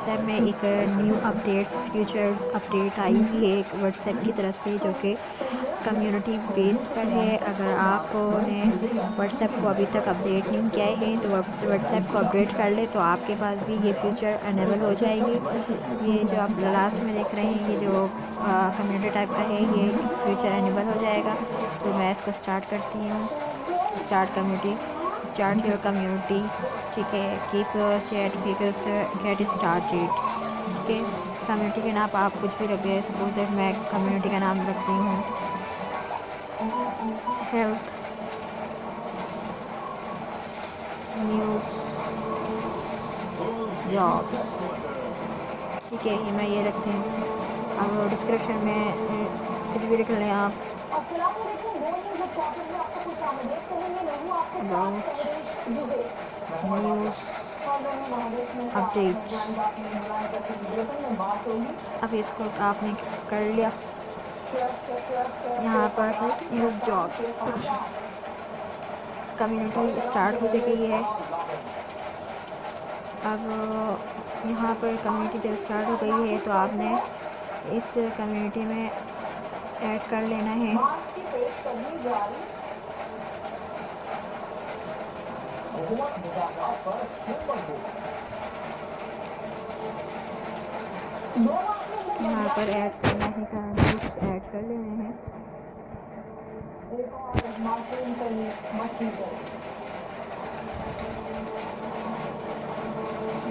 WhatsApp में एक new updates features update आई हुई है एक व्हाट्सएप की तरफ से, जो कि कम्युनिटी बेस पर है। अगर आपने व्हाट्सएप को अभी तक अपडेट नहीं किया है तो व्हाट्सएप को अपडेट कर ले, तो आपके पास भी ये फीचर अनेबल हो जाएगी। ये जो आप लास्ट में देख रहे हैं, ये जो कम्युनिटी टाइप का है, ये फीचर अनेबल हो जाएगा। तो मैं इसको स्टार्ट करती हूँ। Start community, start your community, ठीक है। Keep chat features get started, ठीक है। कम्युनिटी के नाम आप कुछ भी रख दें, सपोज दैट मैं कम्युनिटी का नाम रखती हूँ हेल्थ न्यूज़ जॉब्स, ठीक है। ये मैं ये रखती हूँ। अब डिस्क्रिप्शन में कुछ भी लिख लें आप, अबाउट न्यूज़ अपडेट। अब इसको आपने कर लिया। यहाँ पर health news job community start हो चुकी है। अब यहाँ पर कम्युनिटी जब स्टार्ट हो गई है तो आपने इस कम्युनिटी में ऐड कर लेना है। यहाँ पर ऐड करना है, ग्रुप्स ऐड कर लेने हैं।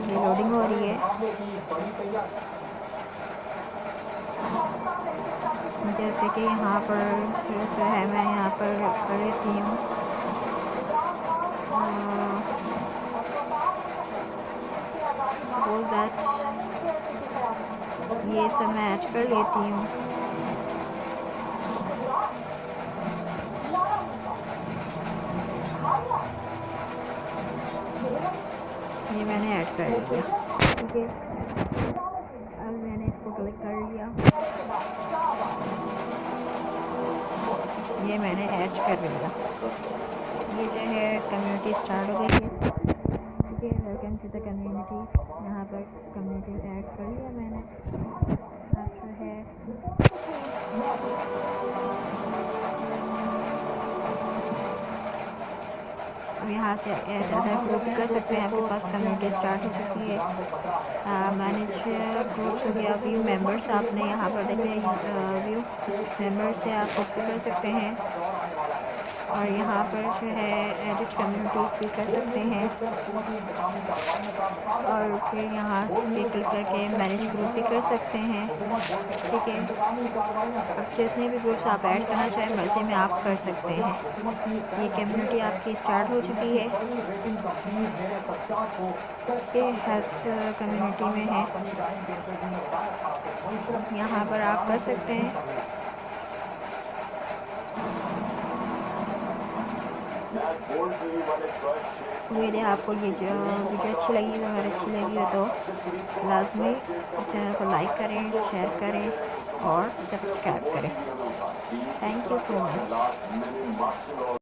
ये लोडिंग हो रही है। जैसे कि यहाँ पर जो है मैं यहाँ पर कर लेती हूँ, सपोज दैट ये सब मैं ऐड कर लेती हूँ। ये मैंने ऐड कर लिया, ठीक है। अब मैंने इसको क्लिक कर लिया, ये मैंने ऐड कर लिया। ये जो है कम्युनिटी स्टार्ट हो गई है, ठीक है। वेलकम टू द कम्युनिटी, यहाँ पर कम्युनिटी ऐड कर लिया मैंने। अब जो है अब यहाँ से अदर ग्रुप कर सकते हैं। आपके पास कम्युनिटी स्टार्ट हो चुकी है। मैनेज ग्रुप्स हो गया। व्यू मेंबर्स, आपने यहाँ पर देखें व्यू मेंबर्स से आप कॉपी कर सकते हैं, और यहाँ पर जो है एडिट कम्युनिटी भी कर सकते हैं, और फिर यहाँ से क्लिक करके मैनेज ग्रुप भी कर सकते हैं, ठीक है। अब जितने भी ग्रुप्स आप ऐड करना चाहें मर्जी में आप कर सकते हैं। ये कम्युनिटी आपकी स्टार्ट हो चुकी है, ये हेल्थ कम्युनिटी में है। यहाँ पर आप कर सकते हैं। उम्मीद है आपको ये जो वीडियो अच्छी लगी हो, अगर अच्छी लगी हो तो लाजमी चैनल को लाइक करें, शेयर करें और सब्सक्राइब करें। Thank you so much.